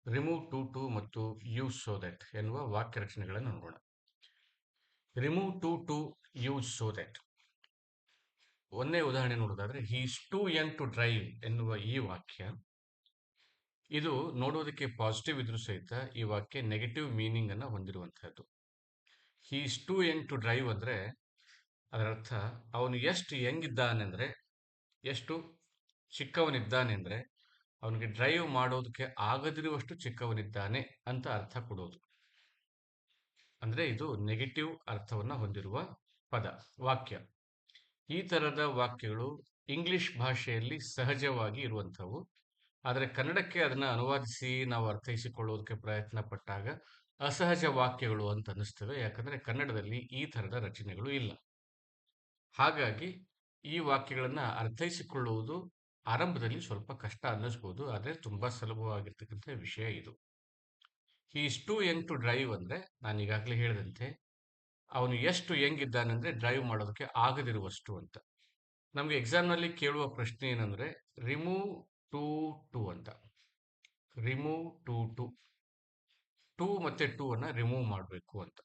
Remove too to ಮತ್ತು use so that ಎನ್ನುವ ವಾಕ್ಯ ರಚನೆಗಳನ್ನು ನೋಡೋಣ. Remove to use so that. ಒಂದೇ ಉದಾಹರಣೆ ನೋಡೋದಾದ್ರೆ is too young to drive ಎನ್ನುವ ಈ ವಾಕ್ಯ, ಇದು ನೋಡೋದಕ್ಕೆ ಪಾಸಿಟಿವ್ ಇದ್ರೂ ಸಹಿತ ಈ ವಾಕ್ಯ ನೆಗೆಟಿವ್ ಮೀನಿಂಗ್ ಅನ್ನ ಹೊಂದಿರುವಂತಹದ್ದು. Is too young to drive ಅಂದ್ರೆ ಅದರ ಅರ್ಥ ಅವನು ಎಷ್ಟು ಯಂಗ್ ಇದ್ದಾನೆ ಅಂದ್ರೆ, ಎಷ್ಟು ಚಿಕ್ಕವನಿದ್ದಾನೆ ಅಂದ್ರೆ ಅವನಿಗೆ ಡ್ರೈವ್ ಮಾಡೋದಕ್ಕೆ ಆಗದಿರುವಷ್ಟು ಚಿಕ್ಕವನಿದ್ದಾನೆ ಅಂತ ಅರ್ಥ ಕೊಡೋದು. ಅಂದ್ರೆ ಇದು ನೆಗೆಟಿವ್ ಅರ್ಥವನ್ನ ಹೊಂದಿರುವ ಪದ, ವಾಕ್ಯ. ಈ ತರದ ವಾಕ್ಯಗಳು ಇಂಗ್ಲಿಷ್ ಭಾಷೆಯಲ್ಲಿ ಸಹಜವಾಗಿ ಇರುವಂಥವು. ಆದರೆ ಕನ್ನಡಕ್ಕೆ ಅದನ್ನ ಅನುವಾದಿಸಿ ನಾವು ಅರ್ಥೈಸಿಕೊಳ್ಳೋದಕ್ಕೆ ಪ್ರಯತ್ನ ಪಟ್ಟಾಗ ಅಸಹಜ ವಾಕ್ಯಗಳು ಅಂತ ಅನ್ನಿಸ್ತವೆ. ಯಾಕಂದ್ರೆ ಕನ್ನಡದಲ್ಲಿ ಈ ತರದ ರಚನೆಗಳು ಇಲ್ಲ. ಹಾಗಾಗಿ ಈ ವಾಕ್ಯಗಳನ್ನ ಅರ್ಥೈಸಿಕೊಳ್ಳುವುದು ಆರಂಭದಲ್ಲಿ ಸ್ವಲ್ಪ ಕಷ್ಟ ಅನ್ನಿಸ್ಬೋದು, ಆದರೆ ತುಂಬಾ ಸುಲಭವಾಗಿರ್ತಕ್ಕಂಥ ವಿಷಯ ಇದು. Is too young to drive ಅಂದ್ರೆ ನಾನು ಈಗಾಗಲೇ ಹೇಳಿದಂತೆ ಅವನು ಎಷ್ಟು ಯಂಗ್ ಇದ್ದಾನಂದ್ರೆ ಡ್ರೈವ್ ಮಾಡೋದಕ್ಕೆ ಆಗದಿರುವಷ್ಟು ಅಂತ. ನಮಗೆ ಎಕ್ಸಾಮ್ನಲ್ಲಿ ಕೇಳುವ ಪ್ರಶ್ನೆ ಏನಂದ್ರೆ ರಿಮೂವ್ ಟು ಟು ಅಂತ. ರಿಮೂವ್ ಟು ಟು ಮತ್ತೆ ಟು ಅನ್ನ ರಿಮೂವ್ ಮಾಡಬೇಕು ಅಂತ.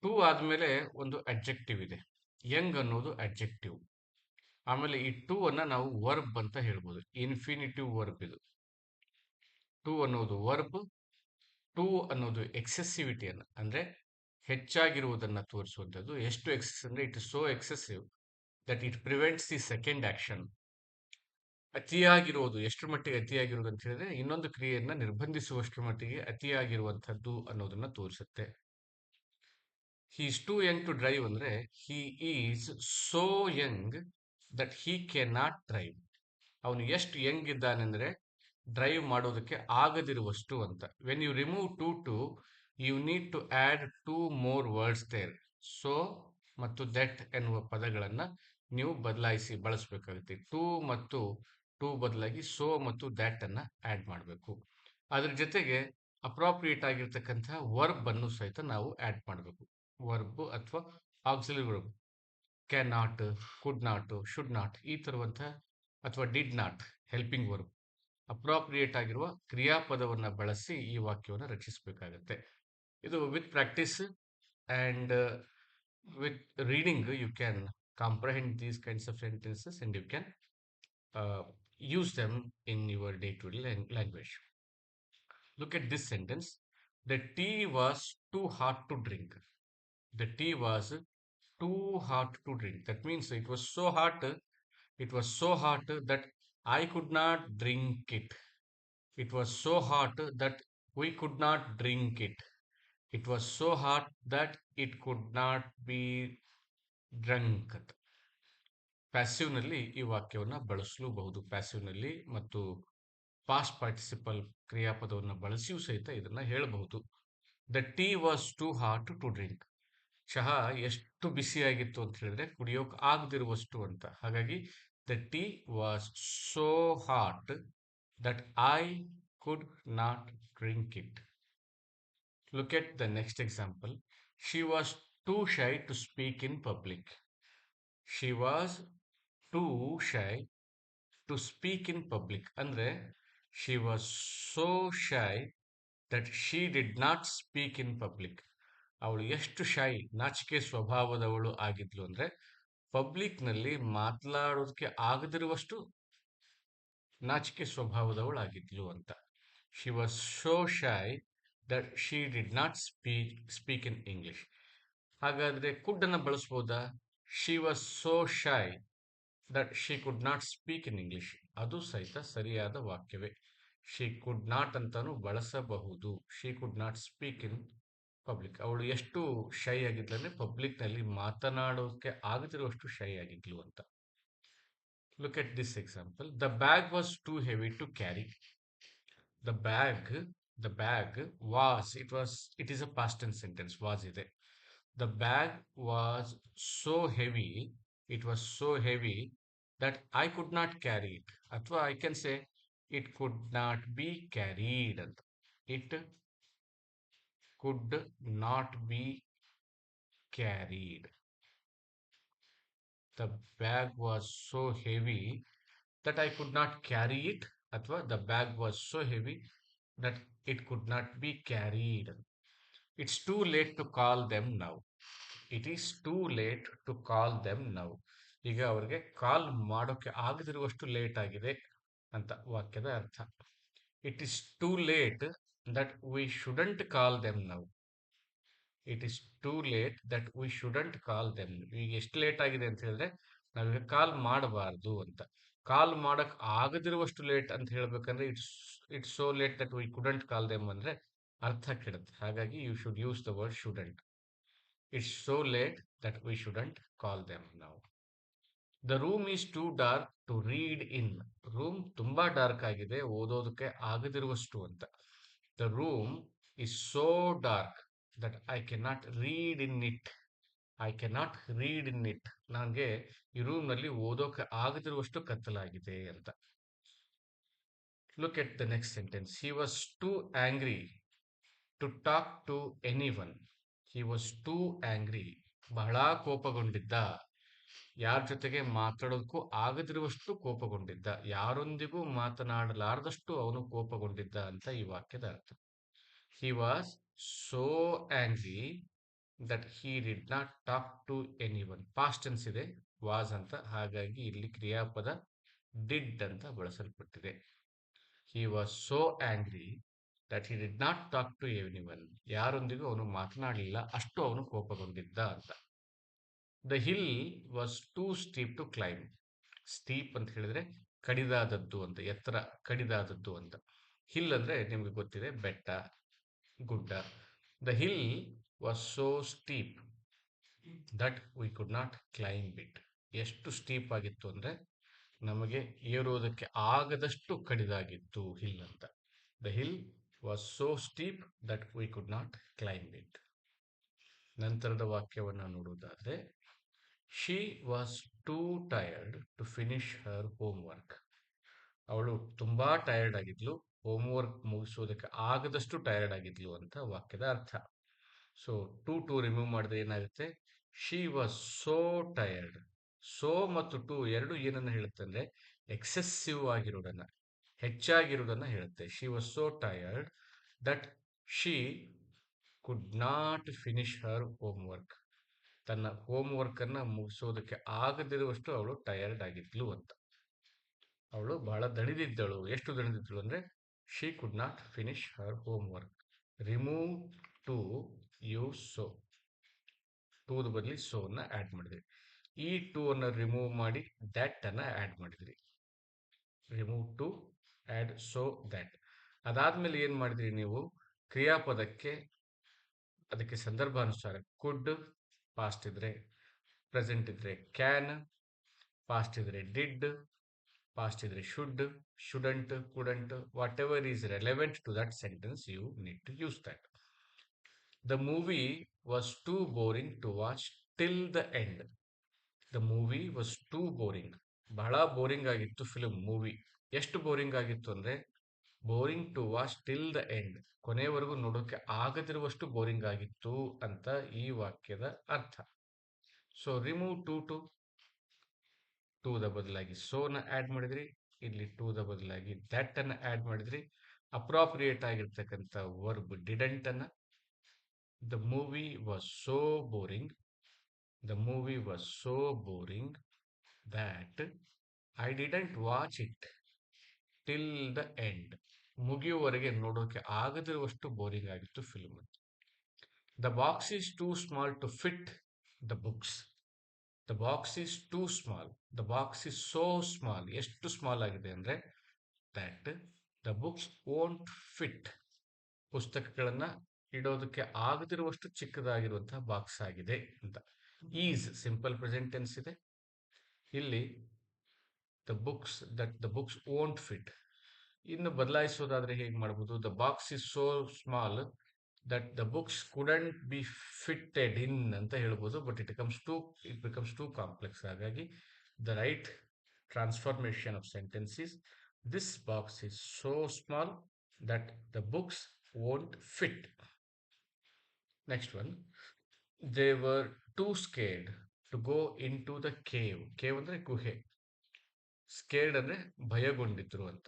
ಟು ಆದ್ಮೇಲೆ ಒಂದು ಅಡ್ಜೆಕ್ಟಿವ್ ಇದೆ, ಯಂಗ್ ಅನ್ನೋದು ಅಡ್ಜೆಕ್ಟಿವ್. ಆಮೇಲೆ ಈ ಟು ಅನ್ನ ನಾವು ವರ್ಬ್ ಅಂತ ಹೇಳ್ಬೋದು, ಇನ್ಫಿನಿಟಿವ್ ವರ್ಬ್ ಇದು. ಟು ಅನ್ನೋದು ವರ್ಬ್, ಟು ಅನ್ನೋದು ಎಕ್ಸೆಸಿವಿಟಿಯನ್ನ ಅಂದ್ರೆ ಹೆಚ್ಚಾಗಿರುವುದನ್ನ ತೋರಿಸುವಂಥದ್ದು. ಎಷ್ಟು ಎಕ್ಸೆಸ್ ಅಂದ್ರೆ it is so excessive that it prevents the second action. ಅತಿಯಾಗಿರುವುದು, ಎಷ್ಟು ಮಟ್ಟಿಗೆ ಅತಿಯಾಗಿರುವುದು ಅಂತ ಹೇಳಿದ್ರೆ ಇನ್ನೊಂದು ಕ್ರಿಯೆಯನ್ನ ನಿರ್ಬಂಧಿಸುವಷ್ಟು ಮಟ್ಟಿಗೆ ಅತಿಯಾಗಿರುವಂಥದ್ದು ಅನ್ನೋದನ್ನ ತೋರಿಸುತ್ತೆ. He is too young to drive ಅಂದ್ರೆ he is so young that he can not drive. ಅವನು ಎಷ್ಟು ಯಂಗ್ ಇದ್ದಾನೆ ಅಂದ್ರೆ ಡ್ರೈವ್ ಮಾಡೋದಕ್ಕೆ ಆಗದಿರುವಷ್ಟು ಅಂತ. When you remove to you need to add two more words there. So ಮತ್ತು ದಟ್ ಎನ್ನುವ ಪದಗಳನ್ನ ನೀವು ಬದಲಾಯಿಸಿ ಬಳಸಬೇಕಾಗುತ್ತೆ. ಟು ಮತ್ತು ಟು ಬದಲಾಗಿ ಸೋ ಮತ್ತು ದ್ಯಾಟ್ ಅನ್ನ ಆಡ್ ಮಾಡಬೇಕು. ಅದ್ರ ಜೊತೆಗೆ ಅಪ್ರಾಪ್ರಿಯೇಟ್ ಆಗಿರ್ತಕ್ಕಂತಹ ವರ್ಬ್ ಅನ್ನು ಸಹಿತ ನಾವು ಆಡ್ ಮಾಡಬೇಕು. ವರ್ಬ್ ಅಥವಾ auxiliary verb, can not, could not, should not, ಈ ತರುವಂತಹ, ಅಥವಾ did not, helping verb, appropriate ಆಗಿರುವ ಕ್ರಿಯಾಪದವನ್ನ ಬಳಸಿ ಈ ವಾಕ್ಯವನ್ನು ರಚಿಸಬೇಕಾಗತ್ತೆ. ಇದು with practice and with reading you can comprehend these kinds of sentences and you can uh, use them in your day-to-day language. Look at this sentence: the tea was too hot to drink. The tea was too hot to drink. That means it was so hot, it was so hot that I could not drink it. It was so hot that we could not drink it. It was so hot that it could not be drunk. ಪ್ಯಾಸಿವ್ನಲ್ಲಿ ಈ ವಾಕ್ಯವನ್ನು ಬಳಸಲೂಬಹುದು. ಪ್ಯಾಸಿವ್ನಲ್ಲಿ ಮತ್ತು past participle ಕ್ರಿಯಾಪದವನ್ನು ಬಳಸಿಯೂ ಸಹಿತ ಇದನ್ನ ಹೇಳಬಹುದು. The tea was too hot to drink. ಚಹಾ ಎಷ್ಟು ಬಿಸಿಯಾಗಿತ್ತು ಅಂತ ಹೇಳಿದ್ರೆ ಕುಡಿಯೋಕೆ ಆಗದಿರುವಷ್ಟು ಅಂತ. ಹಾಗಾಗಿ the tea was so hot that I could not drink it. Look at the next example. She was too shy to speak in public. She was too shy to speak in public. Andre, she was so shy that she did not speak in public. ಅವಳು ಎಷ್ಟು ಶೈ, ನಾಚಿಕೆ ಸ್ವಭಾವದವಳು ಆಗಿದ್ಲು ಅಂದ್ರೆ public ನಲ್ಲಿ ಮಾತನಾಡೋದಕ್ಕೆ ಆಗದಿರುವಷ್ಟು ನಾಚಿಕೆ ಸ್ವಭಾವದವಳು ಆಗಿದ್ಲು ಅಂತ. She was so shy that she did not speak in English. ಹಾಗಾದ್ರೆ ಕುಡ್ ಅನ್ನ ಬಳಸಬಹುದಾ? She was so shy that she could not speak in English. ಅದು ಸಹಿತ ಸರಿಯಾದ ವಾಕ್ಯವೇ. She could not ಅಂತಾನು ಬಳಸಬಹುದು. She could not speak in public. ಅವಳು ಎಷ್ಟು ಶೈ ಆಗಿದ್ಲು ಅಂದ್ರೆ ಪಬ್ಲಿಕ್ ನಲ್ಲಿ ಮಾತನಾಡೋಕೆ ಆಗದಿರುವಷ್ಟು ಶೈ ಆಗಿದ್ಲು ಅಂತ. Look at this example. The bag was too heavy to carry. The bag was, it is a past tense sentence, was ಇದೆ. The bag was so heavy, it was so heavy that I could not carry it. ಅಥವಾ I can say it could not be carried ಅಂತ. It could not be carried. The bag was so heavy that I could not carry it. ಅಥವಾ the bag was so heavy that it could not be carried. It's too late to call them now. It is too late to call them now. ಈಗ ಅವ್ರಿಗೆ ಕಾಲ್ ಮಾಡೋಕೆ ಆಗದಿರುವಷ್ಟು late ಆಗಿದೆ ಅಂತ ವಾಕ್ಯದ ಅರ್ಥ. It is too late that we shouldn't call them now. It is too late that we shouldn't call them. ಈಗ ಎಷ್ಟು late ಆಗಿದೆ ಅಂತ ಹೇಳಿದ್ರೆ ನಾವೀಗ ಕಾಲ್ ಮಾಡಬಾರ್ದು ಅಂತ. ಕಾಲ್ ಮಾಡಕ್ ಆಗದಿರುವಷ್ಟು ಲೇಟ್ ಅಂತ ಹೇಳ್ಬೇಕಂದ್ರೆ it's so late that we couldn't call them ಅಂದ್ರೆ ಅರ್ಥ ಕೆಡುತ್ತೆ. ಹಾಗಾಗಿ you should use the word shouldn't. It's so late that we shouldn't call them now. The room is too dark to read in. Room ತುಂಬಾ dark ಆಗಿದೆ ಓದೋದಕ್ಕೆ ಆಗದಿರುವಷ್ಟು ಅಂತ. The room is so dark that I cannot read in it. I cannot read in it. ನನಗೆ ಈ ರೂಮ್ನಲ್ಲಿ ಓದೋಕೆ ಆಗದಿರುವಷ್ಟು ಕತ್ತಲಾಗಿದೆ ಅಂತ. Look at the next sentence. He was too angry to talk to any one. He was too angry. ಬಹಳ ಕೋಪಗೊಂಡಿದ್ದ. ಯಾರ ಜೊತೆಗೆ ಮಾತಾಡೋದಕ್ಕೂ ಆಗದಿರುವಷ್ಟು ಕೋಪಗೊಂಡಿದ್ದ. ಯಾರೊಂದಿಗೂ ಮಾತನಾಡಲಾರದಷ್ಟು ಅವನು ಕೋಪಗೊಂಡಿದ್ದ ಅಂತ ಈ ವಾಕ್ಯದ ಅರ್ಥ. He was so angry that he did not talk to any one. Past tense ಇದೆ, ವಾಸ್ ಅಂತ, ಹಾಗಾಗಿ ಇಲ್ಲಿ ಕ್ರಿಯಾಪದ ಡಿಡ್ ಅಂತ ಬಳಸಲ್ಪಟ್ಟಿದೆ. He was so angry that he did not talk to any one. ಯಾರೊಂದಿಗೂ ಅವನು ಮಾತನಾಡಲಿಲ್ಲ, ಅಷ್ಟು ಅವನು ಕೋಪಗೊಂಡಿದ್ದ ಅಂತ. The hill was too steep to climb. Steep ಅಂತ ಹೇಳಿದ್ರೆ ಕಡಿದಾದದ್ದು ಅಂತ, ಎತ್ತರ ಕಡಿದಾದದ್ದು ಅಂತ. ಹಿಲ್ ಅಂದ್ರೆ ನಿಮ್ಗೆ ಗೊತ್ತಿದೆ, ಬೆಟ್ಟ, ಗುಡ್ಡ. The hill was so steep that we could not climb it. ಎಷ್ಟು ಸ್ಟೀಪ್ ಆಗಿತ್ತು ಅಂದ್ರೆ ನಮಗೆ ಏರೋದಕ್ಕೆ ಆಗದಷ್ಟು ಕಡಿದಾಗಿತ್ತು ಹಿಲ್ ಅಂತ. The hill was so steep that we could not climb it. ನಂತರದ ವಾಕ್ಯವನ್ನು ನೋಡುವುದಾದ್ರೆ, she was too tired to finish her homework. ಅವಳು ತುಂಬಾ ಟಯರ್ಡ್ ಆಗಿದ್ಲು, ಹೋಮ್ ವರ್ಕ್ ಮುಗಿಸೋದಕ್ಕೆ ಆಗದಷ್ಟು ಟಯರ್ಡ್ ಆಗಿದ್ಲು ಅಂತ ವಾಕ್ಯದ ಅರ್ಥ. ಸೊ ಟು ರಿಮೂವ್ ಮಾಡಿದ್ರೆ ಏನಾಗುತ್ತೆ? She was so tired. So ಮತ್ತು ಟು ಎರಡು ಏನನ್ನ ಹೇಳುತ್ತೆ ಅಂದ್ರೆ ಎಕ್ಸೆಸಿವ್ ಆಗಿರೋದನ್ನ, ಹೆಚ್ಚಾಗಿರೋದನ್ನ ಹೇಳುತ್ತೆ. She was so tired that she could not finish her home work. ತನ್ನ ಹೋಮ್ ವರ್ಕ್ ಅನ್ನ ಮುಗಿಸೋದಕ್ಕೆ ಆಗದಿರುವಷ್ಟು ಅವಳು ಟಯರ್ಡ್ ಆಗಿದ್ಲು ಅಂತ. ಅವಳು ಬಹಳ ದಣಿದಿದ್ದಳು. ಎಷ್ಟು ದಣಿದಿದ್ದಳು ಅಂದ್ರೆ she could not finish her homework. Remove to, use so. ಟೂದ ಬದಲಿ ಸೋ ಅನ್ನ ಆಡ್ ಮಾಡಿದ್ರಿ. ಈ ಟೂ ಅನ್ನ ರಿಮೂವ್ ಮಾಡಿ ದಟ್ ಅನ್ನ ಆಡ್ ಮಾಡಿದ್ರಿ. Remove too, add so, that. ಅದಾದ್ಮೇಲೆ ಏನ್ ಮಾಡಿದ್ರಿ ನೀವು? ಕ್ರಿಯಾಪದಕ್ಕೆ ಅದಕ್ಕೆ ಸಂದರ್ಭಾನುಸಾರ ಕುಡ್ ಪಾಸ್ಟ್ ಇದ್ರೆ, ಪ್ರೆಸೆಂಟ್ ಇದ್ರೆ ಕ್ಯಾನ್, ಪಾಸ್ಟ್ ಇದ್ರೆ ಡಿಡ್, ಪಾಸ್ಟ್ ಇದ್ರೆ should, shouldn't, couldn't, whatever is relevant to that sentence you need to use that. The movie was too boring to watch till the end. The movie was too boring. ಬಹಳ boring ಆಗಿತ್ತು film, movie. ಎಷ್ಟು boring ಆಗಿತ್ತು ಅಂದ್ರೆ boring to watch till the end. ಕೊನೆಯವರೆಗೂ ನೋಡೋಕೆ ಆಗದಿರುವಷ್ಟು boring ಆಗಿತ್ತು ಅಂತ ಈ ವಾಕ್ಯದ ಅರ್ಥ. ಸೊ ರಿಮೂವ್ ಟು ದ ಬದಲಾಗಿ ಸೋನ ಆಡ್ ಮಾಡಿದ್ರಿ. ಇಲ್ಲಿ ಟು ದ ಬದಲಾಗಿ ದಟ್ ಅನ್ನ ಆಡ್ ಮಾಡಿದ್ರಿ. ಅಪ್ರಾಪ್ರಿಯೇಟ್ ಆಗಿರ್ತಕ್ಕಂಥ ವರ್ಬ್ ಡಿಡೆಂಟ್ ಅನ್ನ. The movie was so boring. The movie was so boring that I didn't watch it till the end. ಮುಗಿಯುವವರೆಗೆ ನೋಡೋಕೆ ಆಗದಿರುವಷ್ಟು ಬೋರಿಂಗ್ ಆಗಿತ್ತು film. The box is too small to fit the books. The box is too small. The box is so small. ಎಷ್ಟು small ಆಗಿದೆ ಅಂದ್ರೆ that the books won't fit. ಪುಸ್ತಕಗಳನ್ನ ಇಡೋದಕ್ಕೆ ಆಗದಿರುವಷ್ಟು ಚಿಕ್ಕದಾಗಿರುವಂತಹ box ಆಗಿದೆ ಅಂತ. ಈಸ್ ಸಿಂಪಲ್ ಪ್ರೆಸೆಂಟ್ ಟೆನ್ಸ್ ಇದೆ. ಇಲ್ಲಿ the books won't fit. ಇನ್ನು ಬದಲಾಯಿಸೋದಾದ್ರೆ ಹೇಗೆ ಮಾಡಬಹುದು? The box is so small that the books couldn't be fitted in ಅಂತ ಹೇಳ್ಬೋದು. But it becomes too complex. ಹಾಗಾಗಿ the right transformation of sentence is this box is so small that the books won't fit. Next one, they were too scared to go into the cave. Cave ಅಂದ್ರೆ ಗುಹೆ. Scared ಅಂದ್ರೆ ಭಯಗೊಂಡಿದ್ರು ಅಂತ.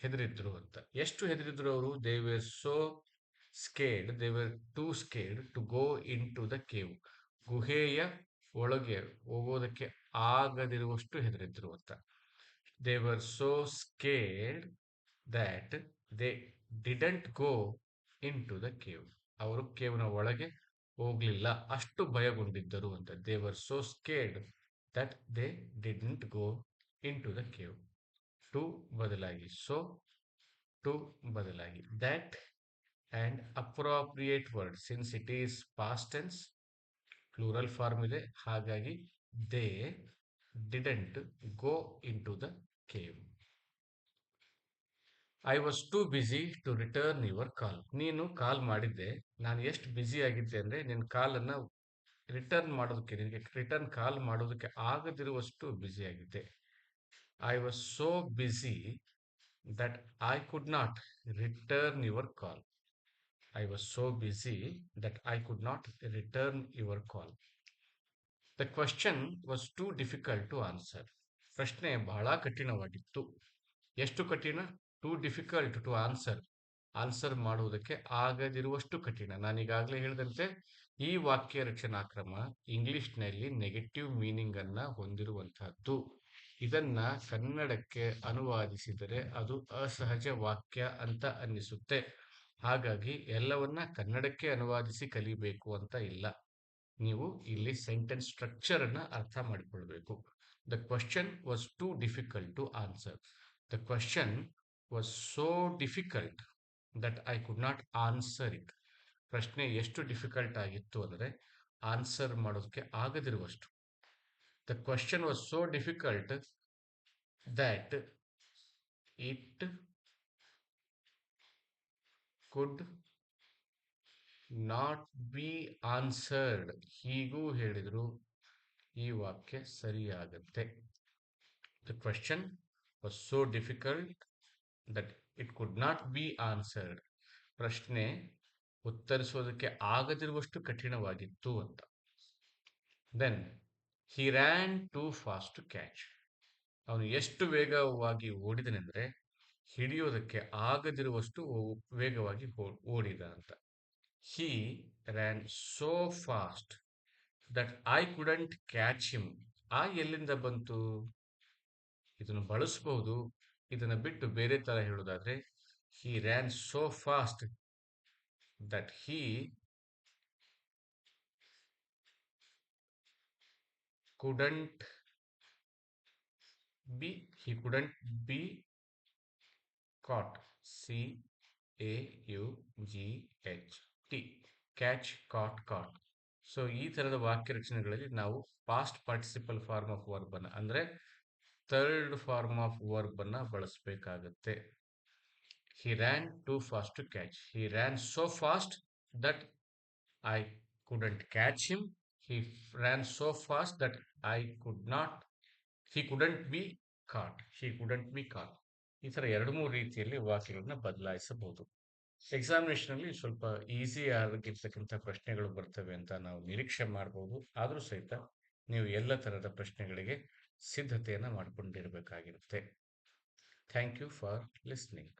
ಹೆದರಿದ್ರು ಅಂತ. ಎಷ್ಟು ಹೆದರಿದ್ರು ಅವರು? They were so scared, they were too scared to go into the cave. ಗುಹೆಯ ಒಳಗೆ ಹೋಗೋದಕ್ಕೆ ಆಗದಿರುವಷ್ಟು ಹೆದರಿದ್ರು ಅಂತ. They were so scared that they didn't go into the cave. ಅವರು ಕೇವ್ನ ಒಳಗೆ ಹೋಗ್ಲಿಲ್ಲ, ಅಷ್ಟು ಭಯಗೊಂಡಿದ್ದರು ಅಂತ. They were so scared that they didn't go into the cave. To ಬದಲಾಗಿ ಸೊ, ಟು ಬದಲಾಗಿ that, and appropriate word since it is past tense, plural form ಇದೆ, ಹಾಗಾಗಿ they didn't go into the cave. I was too busy to return your call. ನೀನು call ಮಾಡಿದ್ದೆ, ನಾನು ಎಷ್ಟು busy ಆಗಿದ್ದೆ ಅಂದರೆ ನಿನ್ನ ಕಾಲನ್ನು ರಿಟರ್ನ್ ಮಾಡೋದಕ್ಕೆ, ನಿನಗೆ ರಿಟರ್ನ್ ಕಾಲ್ ಮಾಡೋದಕ್ಕೆ ಆಗದಿರುವಷ್ಟು ಬ್ಯುಸಿ ಆಗಿದ್ದೆ. I was so busy that I could not return your call. I was so busy that I could not return your call. The question was too difficult to answer. ಪ್ರಶ್ನೆ ಬಹಳ ಕಠಿಣವಾಗಿತ್ತು. ಎಷ್ಟು ಕಠಿಣ? Too difficult to answer. Answer ಮಾಡುವುದಕ್ಕೆ ಆಗದಿರುವಷ್ಟು ಕಠಿಣ. ನಾನೀಗಾಗಲೇ ಹೇಳಿದಂತೆ ಈ ವಾಕ್ಯ ರಚನಾಕ್ರಮ ಇಂಗ್ಲಿಷ್ನಲ್ಲಿ ನೆಗೆಟಿವ್ ಮೀನಿಂಗ್ ಅನ್ನ ಹೊಂದಿರುವಂತಹದ್ದು. ಇದನ್ನ ಕನ್ನಡಕ್ಕೆ ಅನುವಾದಿಸಿದರೆ ಅದು ಅಸಹಜ ವಾಕ್ಯ ಅಂತ ಅನ್ನಿಸುತ್ತೆ. ಹಾಗಾಗಿ ಎಲ್ಲವನ್ನ ಕನ್ನಡಕ್ಕೆ ಅನುವಾದಿಸಿ ಕಲಿಬೇಕು ಅಂತ ಇಲ್ಲ. ನೀವು ಇಲ್ಲಿ ಸೆಂಟೆನ್ಸ್ ಸ್ಟ್ರಕ್ಚರ್ ಅನ್ನ ಅರ್ಥ ಮಾಡಿಕೊಳ್ಬೇಕು. The question was too difficult to answer. The question was so difficult that I could not answer it. ಪ್ರಶ್ನೆ ಎಷ್ಟು ಡಿಫಿಕಲ್ಟ್ ಆಗಿತ್ತು ಅಂದರೆ ಆನ್ಸರ್ ಮಾಡೋದಕ್ಕೆ ಆಗದಿರುವಷ್ಟು. The question was so difficult that it could not be answered. ಹೀಗೂ ಹೇಳಿದ್ರು ಈ ವಾಕ್ಯ ಸರಿಯಾಗತ್ತೆ. The question was so difficult that it could not be answered. ಪ್ರಶ್ನೆ ಉತ್ತರಿಸೋದಕ್ಕೆ ಆಗದಿರುವಷ್ಟು ಕಠಿಣವಾಗಿತ್ತು ಅಂತ. Then he ran too fast to catch. ಅವನು ಎಷ್ಟು ವೇಗವಾಗಿ ಓಡಿದನೆಂದ್ರೆ ಹಿಡಿಯೋದಕ್ಕೆ ಆಗದಿರುವಷ್ಟು ವೇಗವಾಗಿ ಓಡಿದ ಅಂತ. He ran so fast that I couldn't catch him. ಆ ಎಲ್ಲಿಂದ ಬಂತು? ಇದನ್ನು ಬಳಸಬಹುದು. ಇದನ್ನು ಬಿಟ್ಟು ಬೇರೆ ತರ ಹೇಳೋದಾದ್ರೆ he ran so fast that he couldn't be caught. C-A-U-G-H-T. Catch, caught. So ಈ ತರದ ವಾಕ್ಯ ರಚನೆಗಳಲ್ಲಿ ನಾವು past participle form of verb ಅನ್ನ ಅಂದ್ರೆ ಥರ್ಡ್ ಫಾರ್ಮ್ ಆಫ್ ವರ್ಬ್ ಅನ್ನ ಬಳಸಬೇಕಾಗತ್ತೆ. He ran too fast to catch. He ran so fast that I couldn't catch him. He ran so fast that he couldn't be caught. ಈ ತರ 2-3 ರೀತಿಯಲ್ಲಿ ವಾಕ್ಯಗಳನ್ನ ಬದಲಾಯಿಸಬಹುದು. Examination ಅಲ್ಲಿ ಸ್ವಲ್ಪ easy ಆಗಿರ್ತಕ್ಕಂಥ ಪ್ರಶ್ನೆಗಳು ಬರ್ತವೆ ಅಂತ ನಾವು ನಿರೀಕ್ಷೆ ಮಾಡಬಹುದು. ಆದ್ರೂ ಸಹಿತ ನೀವು ಎಲ್ಲ ತರಹದ ಪ್ರಶ್ನೆಗಳಿಗೆ ಸಿದ್ಧತೆಯನ್ನ ಮಾಡಿಕೊಂಡಿರಬೇಕಾಗಿರುತ್ತೆ. Thank you for listening.